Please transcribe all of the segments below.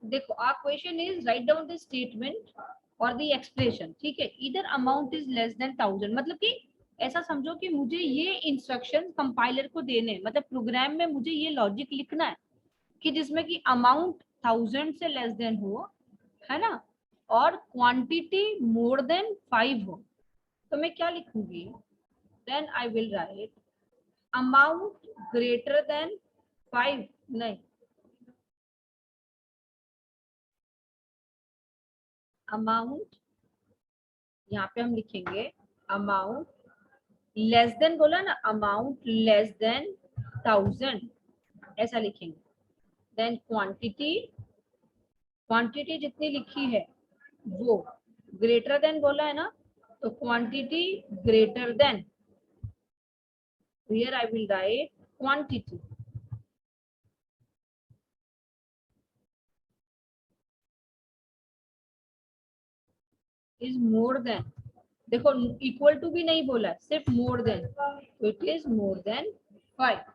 देखो our question is write down the statement और the expression, ठीक है। इधर अमाउंट इज लेस देन 1000, मतलब कि ऐसा समझो कि मुझे ये इंस्ट्रक्शन कंपाइलर को देने, मतलब प्रोग्राम में मुझे ये लॉजिक लिखना है कि जिसमें कि अमाउंट 1000 से लेस देन हो, है ना, और क्वांटिटी मोर देन 5 हो। तो मैं क्या लिखूंगी, then I will write amount greater than 5, नहीं, अमाउंट, यहाँ पे हम लिखेंगे अमाउंट लेस देन, बोला ना, अमाउंट लेस देन 1000, ऐसा लिखेंगे। देन क्वांटिटी, क्वांटिटी जितनी लिखी है वो, ग्रेटर देन बोला है ना, तो quantity greater than, here I will right quantity is more than, देखो इक्वल टू भी नहीं बोला, सिर्फ मोर देन, तो it is more than 5।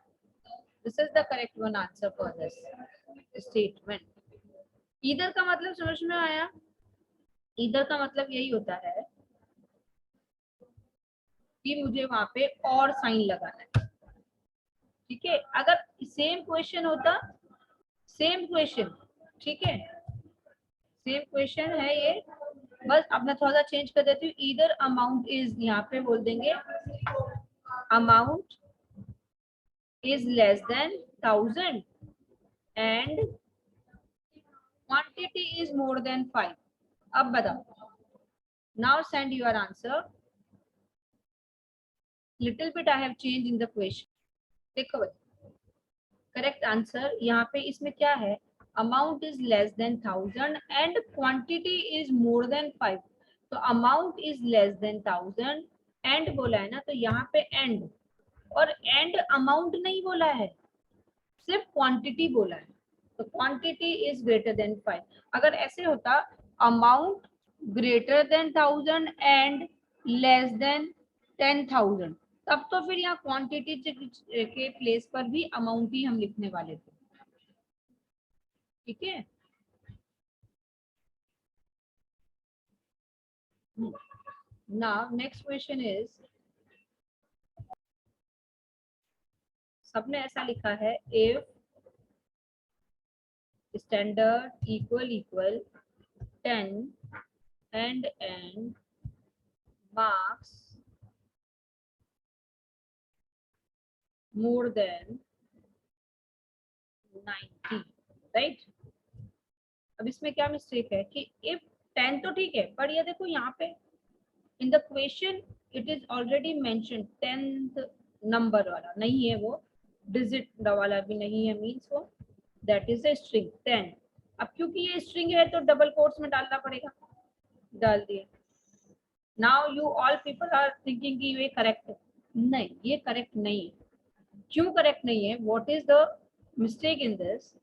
This is the correct one answer for this statement. इधर का मतलब समझ में आया, इधर का मतलब यही होता है कि मुझे वहां पे और साइन लगाना है, ठीक है। अगर सेम क्वेश्चन होता, सेम क्वेश्चन, ठीक है, सेम क्वेश्चन है ये, बस अब मैं थोड़ा सा चेंज कर देती हूँ। इधर अमाउंट इज, यहाँ पे बोल देंगे amount is less than 1000 and quantity is more than 5। अब बताओ, now send your answer. Little bit I have change in the question. देखो भाई, करेक्ट आंसर यहाँ पे इसमें क्या है, amount is less than 1000 and quantity is more than 5। तो amount is less than 1000 and बोला है ना, तो यहाँ पे एंड, और एंड अमाउंट नहीं बोला है, सिर्फ क्वांटिटी बोला है, तो क्वांटिटी इज ग्रेटर देन 5। अगर ऐसे होता amount greater then 1000 and less than 10,000, तब तो फिर यहाँ क्वांटिटी के प्लेस पर भी अमाउंट ही हम लिखने वाले थे, ठीक है। नाउ नेक्स्ट क्वेश्चन इज, सबने ऐसा लिखा है, if standard equal equal 10 and marks more than 90, right. अब इसमें क्या मिस्टेक है कि इफ 10 तो ठीक है, पर ये देखो यहाँ पे in the question it is already mention 10th number वाला नहीं है, वो डिजिट वाला भी नहीं है, मीन्स वो दैट इज a स्ट्रिंग 10। अब क्योंकि ये स्ट्रिंग है तो डबल कोट्स में डालना पड़ेगा, डाल दिए। Now you all people are thinking कि ये करेक्ट है, नहीं ये करेक्ट नहीं है। क्यों करेक्ट नहीं है, what is the mistake in this,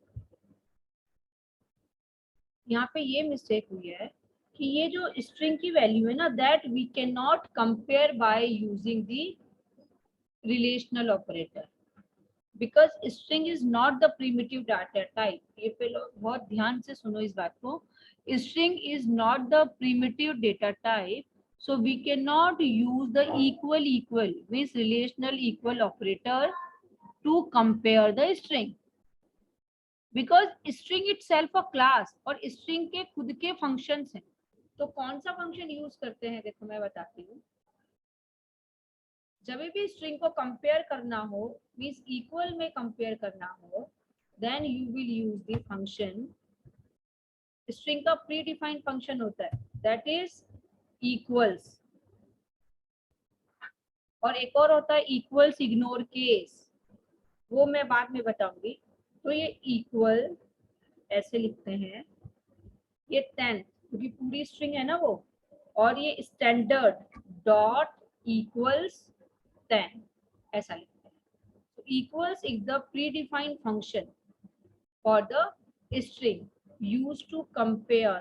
यहाँ पे ये मिस्टेक हुई है कि ये जो स्ट्रिंग की वैल्यू है ना, that we can not compare by using the relational operator, because string is not the primitive data type. ये पे लोग बहुत ध्यान से सुनो इस बात को, string is not the primitive data type, so we cannot use the equal equal means relational equal operator to compare the string, because string itself a class और string के खुद के functions हैं। तो कौन सा फंक्शन यूज करते हैं, देखो मैं बताती हूँ। जब भी स्ट्रिंग को कंपेयर करना हो, मीन्स इक्वल में कंपेयर करना हो, then you will use the function, string का प्री डिफाइंड फंक्शन होता है दैट इज इक्वल्स, और एक और होता है इक्वल्स इग्नोर केस, वो मैं बाद में बताऊंगी। तो ये इक्वल ऐसे लिखते हैं, ये 10 क्योंकि पूरी स्ट्रिंग है ना वो, और ये स्टैंडर्ड डॉट इक्वल्स 10 ऐसा लिखते हैं। तो equals is the pre defined function for the string used to compare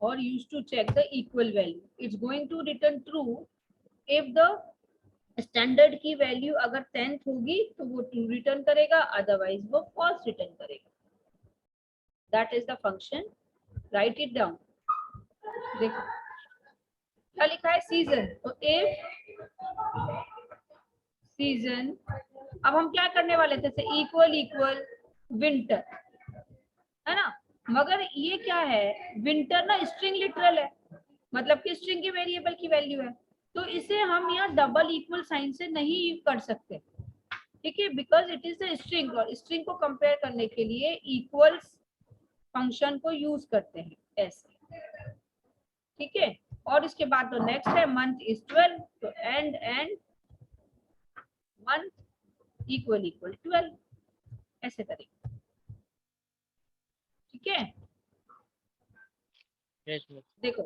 or used to check the equal value. It's going to return true if the standard की वैल्यू अगर 10th होगी तो वो 2 return करेगा, अदरवाइज वो false return करेगा। That is the function, right it down. देखो क्या लिखा है, सीजन, तो इफ सीजन, अब हम क्या करने वाले थे, इक्वल इक्वल विंटर, है ना, मगर ये क्या है, विंटर ना स्ट्रिंग लिटरल है, मतलब कि स्ट्रिंग की वेरिएबल की वैल्यू है, तो इसे हम यहाँ डबल इक्वल साइन से नहीं कर सकते, ठीक है, because it is the string, और स्ट्रिंग को कंपेयर करने के लिए इक्वल्स फंक्शन को यूज करते हैं ऐसे, ठीक है। और इसके बाद तो नेक्स्ट है मंथ इज 12, तो एंड मंथ इक्वल इक्वल 12, ऐसे करेंगे, ठीक है। Yes ma'am. देखो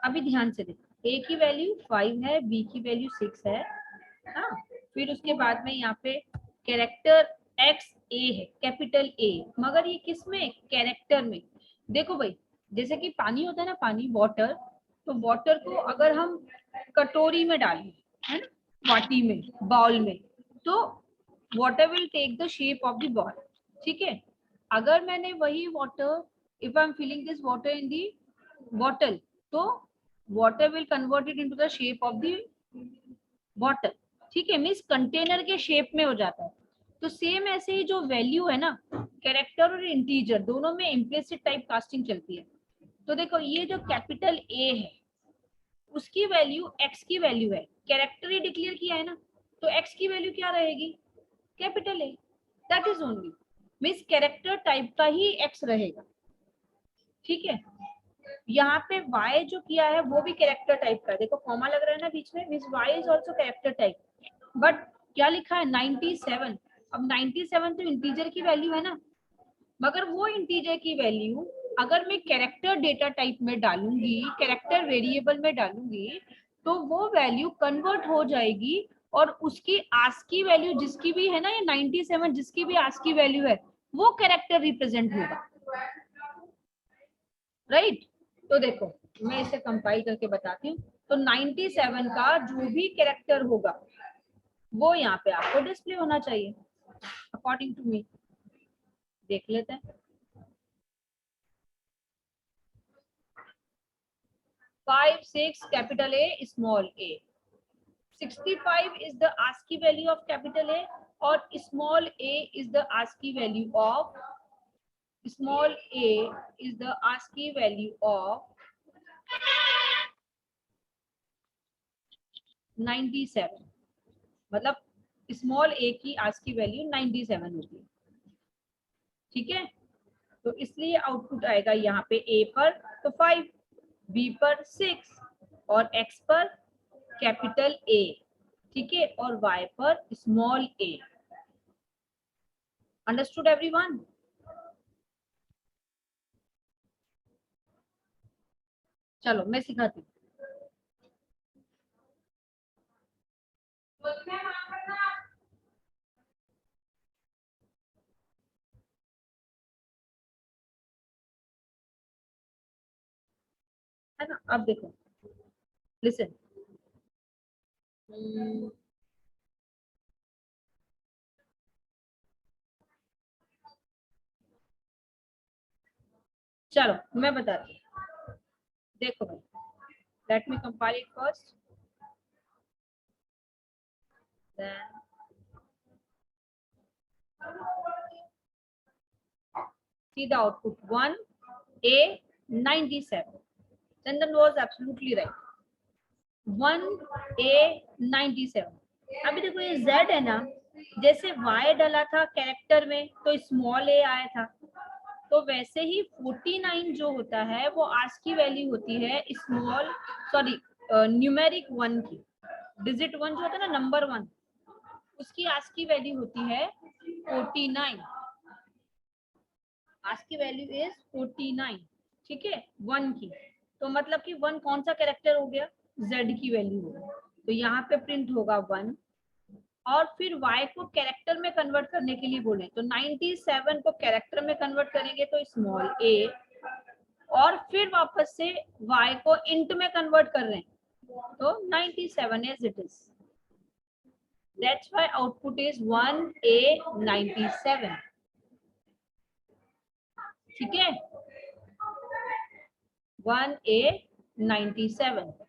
अभी ध्यान से देखो, ए की वैल्यू 5 है, बी की वैल्यू 6 है, हाँ, फिर उसके बाद में यहाँ पे कैरेक्टर एक्स ए है, कैपिटल ए, मगर ये किस में, कैरेक्टर में। देखो भाई, जैसे कि पानी होता है ना, पानी, वाटर, तो वाटर को अगर हम कटोरी में डालें, है ना, वाटी में, बाउल में, तो water will take the shape of the ball, ठीक है। अगर मैंने वही water, if I am filling this water in the bottle, तो water will convert it into the shape of the bottle, ठीक है, मीन्स कंटेनर के शेप में हो जाता है। तो सेम ऐसे ही जो वैल्यू है ना, कैरेक्टर और इंटीजर दोनों में इम्प्लिसिट टाइप कास्टिंग चलती है। तो देखो ये जो कैपिटल ए है, उसकी वैल्यू एक्स की वैल्यू है, कैरेक्टर ही डिक्लेयर किया है ना, तो एक्स की वैल्यू क्या रहेगी, capital A, that is only, means character type का ही एक्स रहेगा, ठीक है। यहाँ पे y जो किया है वो भी कैरेक्टर टाइप का है, देखो कॉमा लग रहा है ना बीच में, means y is also character type, but क्या लिखा है 97, अब 97 तो इंटीजर की वैल्यू है ना, मगर वो इंटीजर की वैल्यू अगर मैं कैरेक्टर डेटा टाइप में डालूंगी, कैरेक्टर वेरिएबल में डालूंगी, तो वो वैल्यू कन्वर्ट हो जाएगी, और उसकी आस्की वैल्यू जिसकी भी है ना, ये 97 जिसकी भी आस्की वैल्यू है, वो कैरेक्टर रिप्रेजेंट होगा, राइट। तो देखो मैं इसे कंपाइल करके बताती हूँ, तो 97 का जो भी कैरेक्टर होगा वो यहाँ पे आपको डिस्प्ले होना चाहिए, अकॉर्डिंग टू मी। देख लेते हैं, 5 6 capital A small A, 65 is the ASCII value of capital A, और small a is the ASCII value of, small a is the ASCII value of 97, मतलब स्मॉल a की ASCII value 97 होती है, ठीक है। तो इसलिए आउटपुट आएगा यहाँ पे a पर तो 5, b पर 6, और x पर कैपिटल A, ठीक है, और y पर स्मॉल a। Understood everyone? चलो मैं सिखाती हूँ। है ना, अब देखो, लिसन, चलो मैं बताती हूँ, देखो भाई, let me compile it first, then see the output 1a 97, Chandan was absolutely right, 1a 97। अभी देखो ये z है ना, जैसे y डाला था कैरेक्टर में तो स्मॉल a आया था, तो वैसे ही 49 जो होता है वो आज की वैल्यू होती है स्मॉल, सॉरी न्यूमेरिक 1 की, डिजिट 1 जो होता है ना, नंबर 1, उसकी आज की वैल्यू होती है 49, आज की वैल्यू इज 49, ठीक है, 1 की, तो मतलब कि 1 कौन सा कैरेक्टर हो गया, z की वैल्यू होगी, तो यहाँ पे प्रिंट होगा 1, और फिर y को कैरेक्टर में कन्वर्ट करने के लिए बोले, तो 97 को कैरेक्टर में कन्वर्ट करेंगे तो स्मॉल a, और फिर वापस से y को इंट में कन्वर्ट कर रहे हैं, तो 97 as it is, that's why output is 1a 97, ठीक है, 1A 97